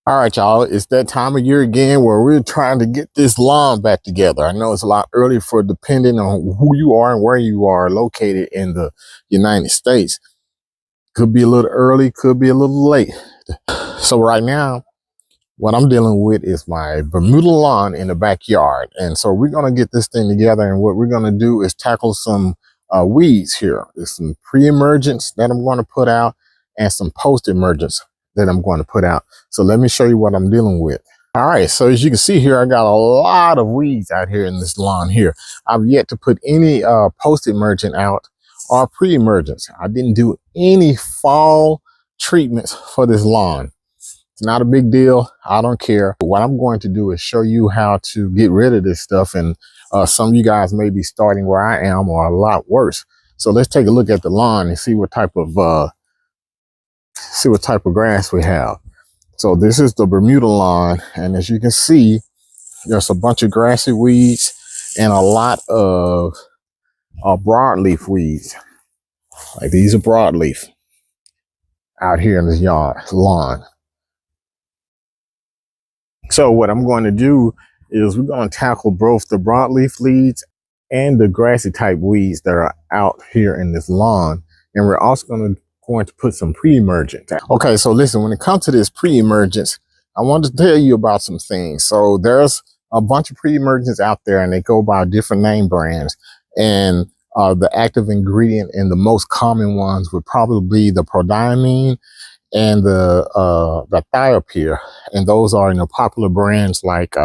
All right, y'all, it's that time of year again where we're trying to get this lawn back together. I know it's a lot early for depending on who you are and where you are located in the United States. Could be a little early, could be a little late. So right now, what I'm dealing with is my Bermuda lawn in the backyard. And so we're going to get this thing together. And what we're going to do is tackle some weeds here. There's some pre-emergence that I'm going to put out and some post-emergence that I'm going to put out. So let me show you what I'm dealing with. All right, so as you can see here, I got a lot of weeds out here in this lawn here. I've yet to put any post-emergent out or pre-emergence. I didn't do any fall treatments for this lawn. It's not a big deal. I don't care. What I'm going to do is show you how to get rid of this stuff. And some of you guys may be starting where I am or a lot worse. So let's take a look at the lawn and see what type of grass we have. So this is the Bermuda lawn. And as you can see, there's a bunch of grassy weeds and a lot of broadleaf weeds. Like these are broadleaf out here in this lawn. So what I'm going to do is we're going to tackle both the broadleaf weeds and the grassy type weeds that are out here in this lawn. And we're also going to put some pre-emergent. Okay, so listen, when it comes to this pre-emergence, I want to tell you about some things. So there's a bunch of pre-emergents out there and they go by different name brands. And the active ingredient and the most common ones would probably be the prodiamine and the thiopyr, and those are popular brands like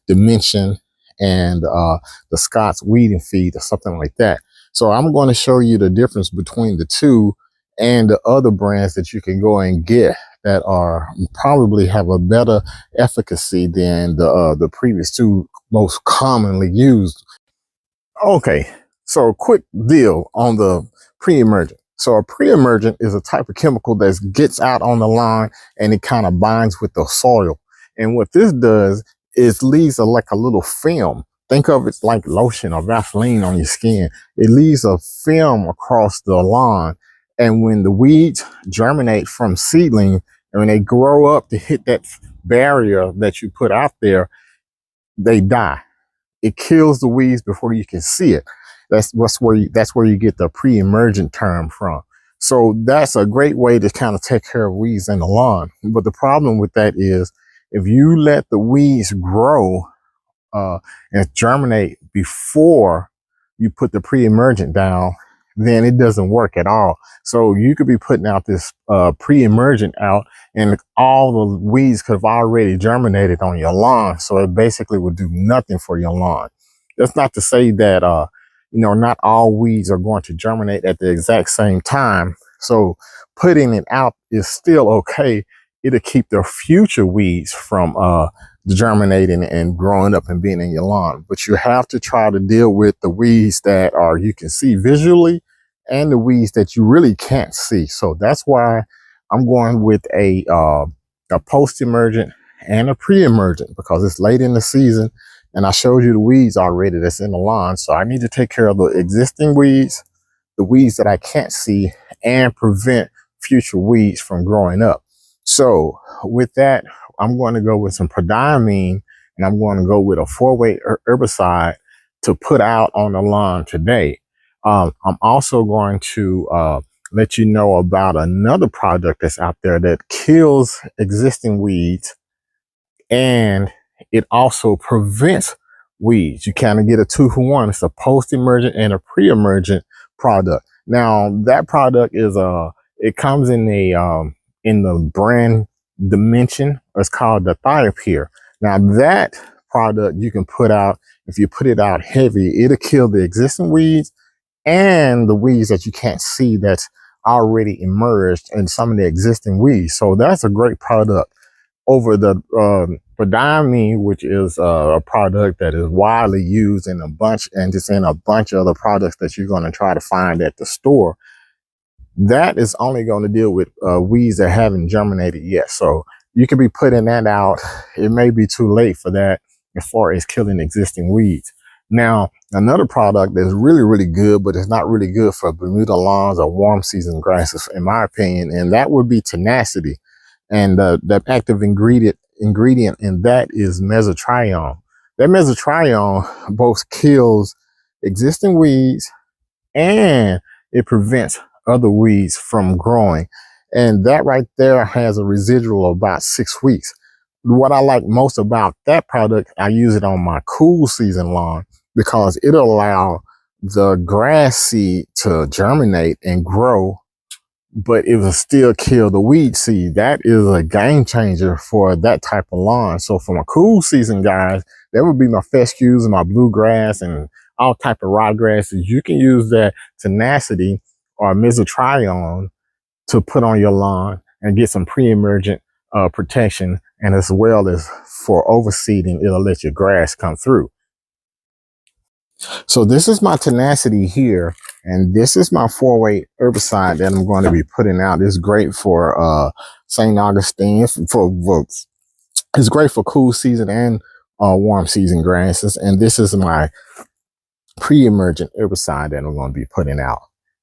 Dimension and the Scott's Weed and Feed or something like that. So I'm going to show you the difference between the two and the other brands that you can go and get that are probably have a better efficacy than the previous two most commonly used. Okay, so quick deal on the pre-emergent. So a pre-emergent is a type of chemical that gets out on the lawn and it kind of binds with the soil. And what this does is leaves like a little film. Think of it like lotion or Vaseline on your skin. It leaves a film across the lawn. And when the weeds germinate from seedling and when they grow up to hit that barrier that you put out there, they die. It kills the weeds before you can see it. That's where you get the pre-emergent term from. So that's a great way to kind of take care of weeds in the lawn. But the problem with that is if you let the weeds grow and germinate before you put the pre-emergent down, then it doesn't work at all. So you could be putting out this pre-emergent out and all the weeds could have already germinated on your lawn. So it basically would do nothing for your lawn. That's not to say that not all weeds are going to germinate at the exact same time. So putting it out is still okay. It'll keep the future weeds from germinating and growing up and being in your lawn. But you have to try to deal with the weeds that you can see visually and the weeds that you really can't see. So that's why I'm going with a post-emergent and a pre-emergent, because it's late in the season. And I showed you the weeds already that's in the lawn. So I need to take care of the existing weeds, the weeds that I can't see, and prevent future weeds from growing up. So with that, I'm going to go with some prodiamine and I'm going to go with a 4-weight herbicide to put out on the lawn today. I'm also going to let you know about another product that's out there that kills existing weeds and it also prevents weeds. You kind of get a 2-for-1. It's a post-emergent and a pre-emergent product. Now that product is it comes in the brand Dimension. It's called the thiopyr. Now that product you can put out, if you put it out heavy, it'll kill the existing weeds and the weeds that you can't see that's already emerged in some of the existing weeds. So that's a great product over the prodiamine, which is a product that is widely used in a bunch of other products that you're going to try to find at the store. That is only going to deal with weeds that haven't germinated yet. So you could be putting that out. It may be too late for that as far as killing existing weeds. Now, another product that's really, really good, but it's not really good for Bermuda lawns or warm season grasses, in my opinion, and that would be Tenacity. And the active ingredient in that is mesotrione. That mesotrione both kills existing weeds and it prevents other weeds from growing. And that right there has a residual of about 6 weeks. What I like most about that product, I use it on my cool season lawn because it'll allow the grass seed to germinate and grow, but it will still kill the weed seed. That is a game changer for that type of lawn. So for my cool season guys, that would be my fescues and my bluegrass and all type of ryegrasses. You can use that tenacity or mesotrione to put on your lawn and get some pre-emergent protection. And as well as for overseeding, it'll let your grass come through. So this is my tenacity here, and this is my 4-weight herbicide that I'm going to be putting out. It's great for St. Augustine. It's great for cool season and warm season grasses. And this is my pre-emergent herbicide that I'm going to be putting out.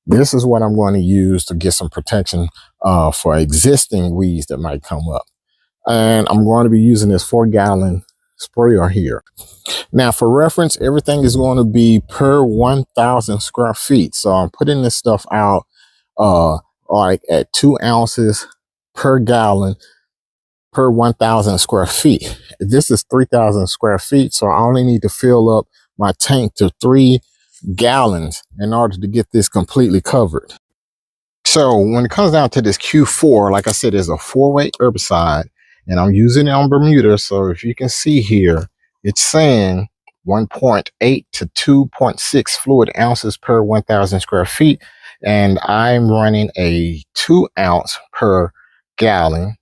This is what I'm going to use to get some protection for existing weeds that might come up. And I'm going to be using this 4-gallon sprayer here. Now, for reference, everything is going to be per 1,000 square feet. So I'm putting this stuff out like at 2 ounces per gallon per 1,000 square feet. This is 3,000 square feet. So I only need to fill up my tank to 3 gallons in order to get this completely covered. So when it comes down to this Q4, like I said, it's a 4-weight herbicide, and I'm using it on Bermuda. So if you can see here, it's saying 1.8 to 2.6 fluid ounces per 1,000 square feet. And I'm running a 2 ounce per gallon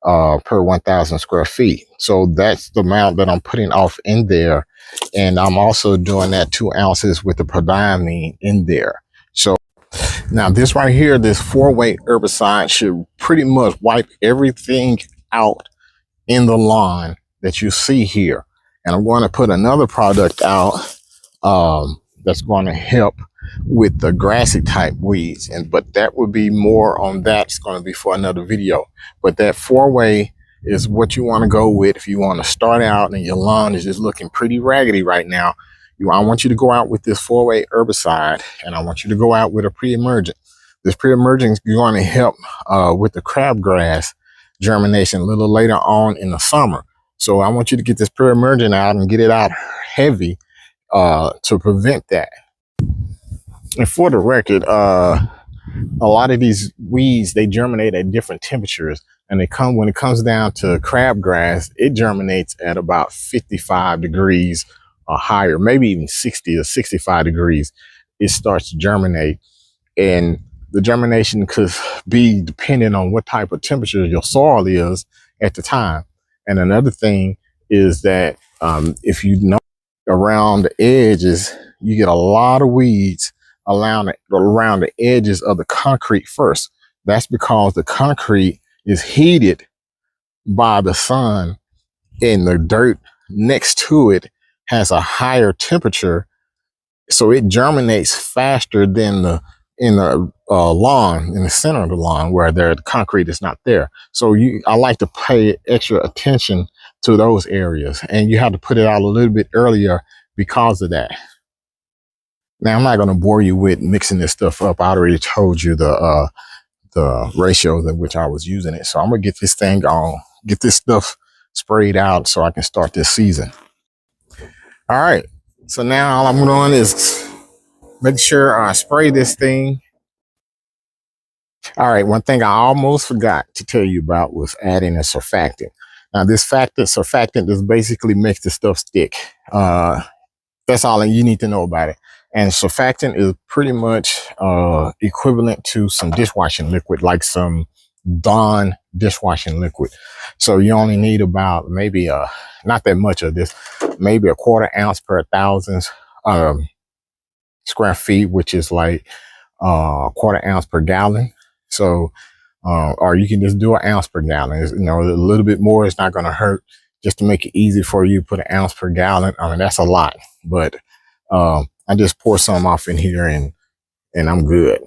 per 1,000 square feet. So that's the amount that I'm putting off in there. And I'm also doing that 2 ounces with the prodiamine in there. So now this right here, this 4-weight herbicide should pretty much wipe everything out in the lawn that you see here. And I'm going to put another product out that's going to help with the grassy type weeds. But that would be more on that. It's going to be for another video. But that 4-way is what you want to go with if you want to start out and your lawn is just looking pretty raggedy right now. I want you to go out with this 4-way herbicide, and I want you to go out with a pre-emergent. This pre-emergent is going to help with the crabgrass germination a little later on in the summer. So I want you to get this pre-emergent out and get it out heavy to prevent that. And for the record, a lot of these weeds, they germinate at different temperatures, and when it comes down to crabgrass, it germinates at about 55 degrees or higher, maybe even 60 or 65 degrees. It starts to germinate, and the germination could be depending on what type of temperature your soil is at the time. And another thing is that if you know around the edges, you get a lot of weeds around the edges of the concrete first. That's because the concrete is heated by the sun, and the dirt next to it has a higher temperature, so it germinates faster than in the lawn, in the center of the lawn where the concrete is not there. So I like to pay extra attention to those areas, and you have to put it out a little bit earlier because of that. Now, I'm not going to bore you with mixing this stuff up. I already told you the ratios at which I was using it. So I'm going to get this thing on, get this stuff sprayed out so I can start this season. All right. So now all I'm doing is make sure I spray this thing. All right. One thing I almost forgot to tell you about was adding a surfactant. Now, this surfactant just basically makes the stuff stick. That's all you need to know about it. And surfactant is pretty much equivalent to some dishwashing liquid, like some Dawn dishwashing liquid. So you only need about maybe not that much of this, maybe a 1/4 ounce per 1,000 square feet, which is like 1/4 ounce per gallon. So or you can just do 1 ounce per gallon. It's, a little bit more, it's not going to hurt. Just to make it easy for you, put 1 ounce per gallon. I mean, that's a lot, but I just pour some off in here and I'm good.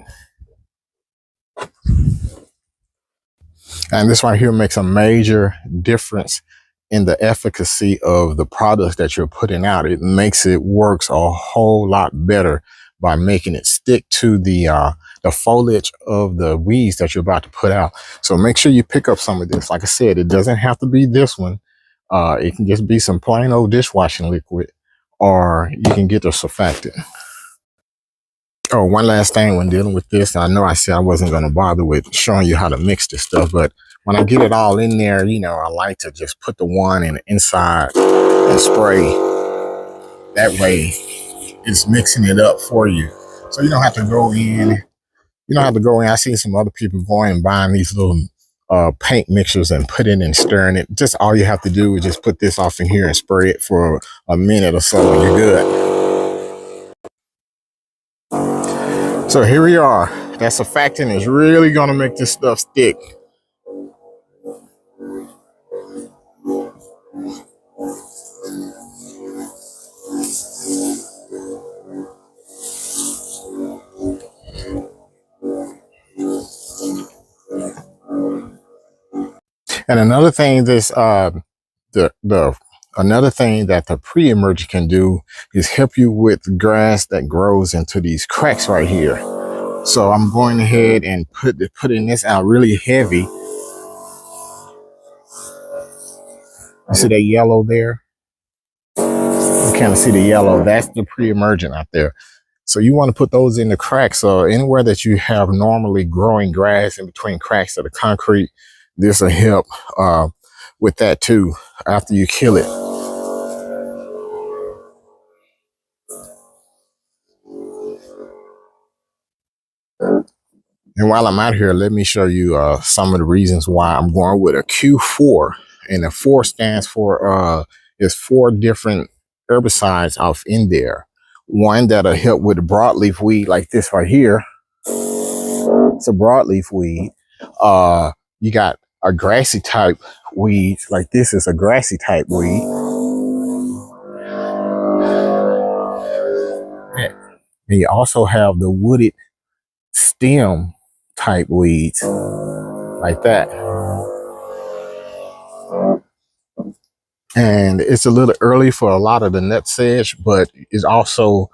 And this right here makes a major difference in the efficacy of the products that you're putting out. It makes it works a whole lot better by making it stick to the foliage of the weeds that you're about to put out. So make sure you pick up some of this. Like I said, it doesn't have to be this one. It can just be some plain old dishwashing liquid, or you can get the surfactant. Oh, one last thing when dealing with this, I know I said I wasn't going to bother with showing you how to mix this stuff, but when I get it all in there, you know, I like to just put the one in the inside and spray. That way it's mixing it up for you. So you don't have to go in. You don't have to go in. I see some other people going and buying these little paint mixers and put it and stirring it. Just all you have to do is just put this off in here and spray it for a minute or so and you're good. So here we are. That surfactant is really going to make this stuff stick. And another thing another thing that the pre-emerger can do is help you with grass that grows into these cracks right here. So I'm going ahead and putting this out really heavy. You see that yellow there? You kind of see the yellow. That's the pre-emergent out there. So you want to put those in the cracks. So anywhere that you have normally growing grass in between cracks of the concrete, this will help with that too after you kill it. And while I'm out here, let me show you some of the reasons why I'm going with a Q4. And the 4 stands for is 4 different herbicides off in there. One that'll help with the broadleaf weed like this right here. It's a broadleaf weed. You got a grassy type weed, like this is a grassy type weed. And you also have the wooded stem type weeds like that. And it's a little early for a lot of the nut sedge, but it also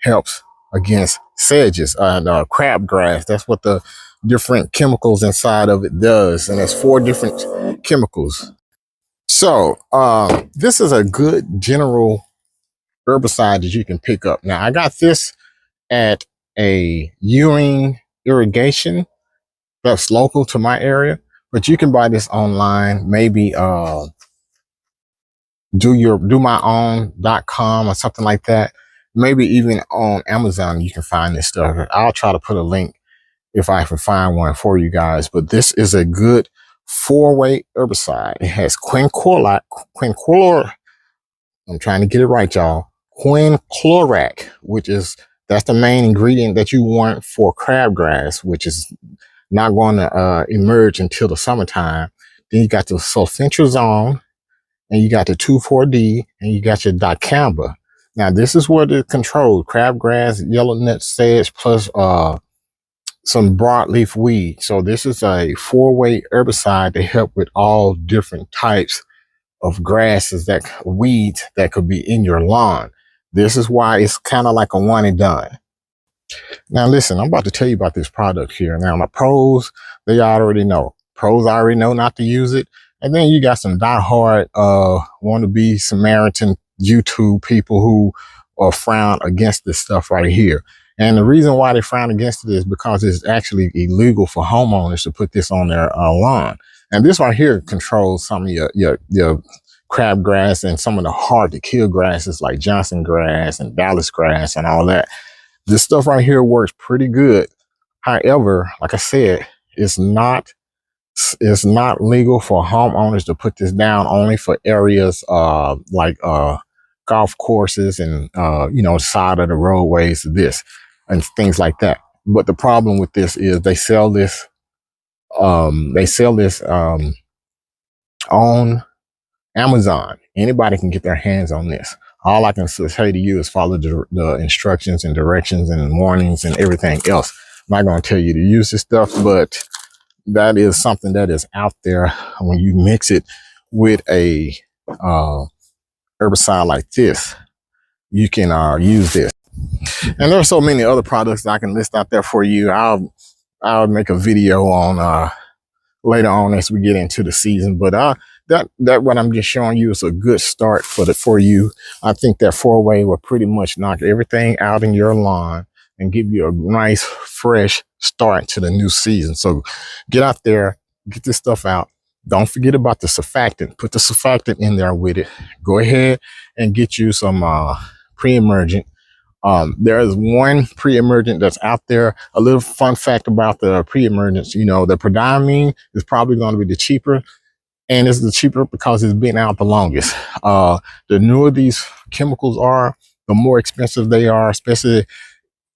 helps against sedges and crabgrass. That's what the different chemicals inside of it does. And there's 4 different chemicals. So this is a good general herbicide that you can pick up. Now I got this at a Ewing irrigation that's local to my area, but you can buy this online, maybe domyown.com or something like that. Maybe even on Amazon you can find this stuff. I'll try to put a link if I can find one for you guys. But this is a good 4-way herbicide. It has quinclorac. I'm trying to get it right, y'all. Quinclorac, that's the main ingredient that you want for crabgrass, which is not going to emerge until the summertime. Then you got the sulfentrazone, and you got the 2,4-D, and you got your dicamba. Now, this is what it controls: crabgrass, yellow nut sedge, plus some broadleaf weed. So this is a 4-way herbicide to help with all different types of grasses, weeds that could be in your lawn. This is why it's kind of like a one and done. Now, listen, I'm about to tell you about this product here. Now, my pros, they already know. Pros already know not to use it. And then you got some diehard wannabe Samaritan YouTube people who frown against this stuff right here. And the reason why they frown against it is because it's actually illegal for homeowners to put this on their lawn. And this right here controls some of your crabgrass and some of the hard to kill grasses like Johnson grass and Dallas grass and all that. This stuff right here works pretty good. However, like I said, it's not legal for homeowners to put this down, only for areas like golf courses and side of the roadways, this and things like that. But the problem with this is they sell this on Amazon. Anybody can get their hands on this. All I can say to you is follow the instructions and directions and warnings and everything else. I'm not going to tell you to use this stuff, but that is something that is out there. When you mix it with a herbicide like this, you can use this. And there are so many other products that I can list out there for you. I'll make a video on later on as we get into the season. But that what I'm just showing you is a good start for you. I think that 4-way will pretty much knock everything out in your lawn and give you a nice fresh start to the new season. So get out there, get this stuff out. Don't forget about the surfactant. Put the surfactant in there with it. Go ahead and get you some pre-emergent. There is one pre-emergent that's out there. A little fun fact about the pre-emergents, you know, the prodiamine is probably going to be the cheaper, and it's the cheaper because it's been out the longest. The newer these chemicals are, the more expensive they are, especially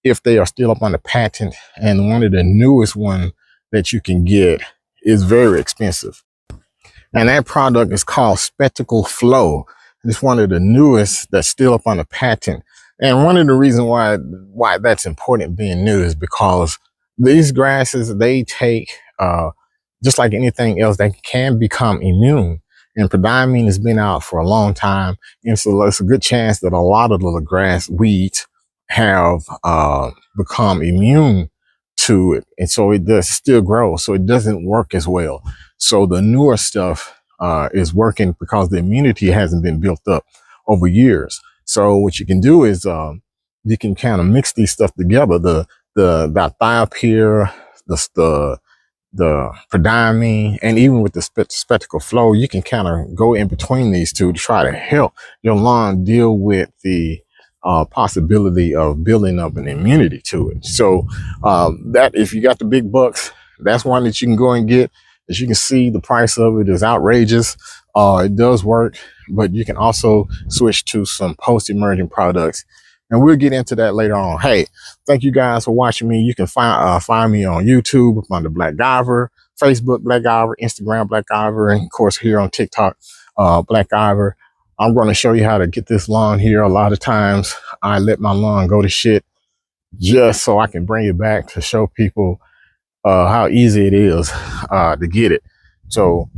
if they are still up on the patent. And one of the newest one that you can get is very expensive. And that product is called Spectacle Flow. It's one of the newest that's still up on the patent. And one of the reasons why that's important being new is because these grasses, they take, just like anything else, they can become immune. And prodiamine has been out for a long time. And so it's a good chance that a lot of the grass weeds have become immune to it. And so it does still grow. So it doesn't work as well. So the newer stuff is working because the immunity hasn't been built up over years. So what you can do is you can kind of mix these stuff together. The thiopyr, the prodiamine, and even with the Spectacle Flow, you can kind of go in between these two to try to help your lawn deal with the possibility of building up an immunity to it. So that if you got the big bucks, that's one that you can go and get. As you can see, the price of it is outrageous. It does work, but you can also switch to some post-emergent products, and we'll get into that later on. Hey, thank you guys for watching me. You can find me on YouTube under Black Guyver, Facebook Black Guyver, Instagram Black Guyver, and of course here on TikTok Black Guyver. I'm going to show you how to get this lawn here. A lot of times I let my lawn go to shit just so I can bring it back to show people how easy it is to get it. So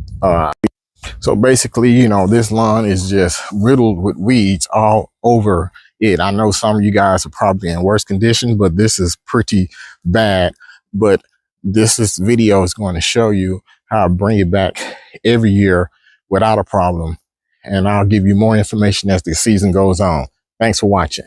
basically, you know, this lawn is just riddled with weeds all over it. I know some of you guys are probably in worse condition, but this is pretty bad. But this video is going to show you how to bring it back every year without a problem. And I'll give you more information as the season goes on. Thanks for watching.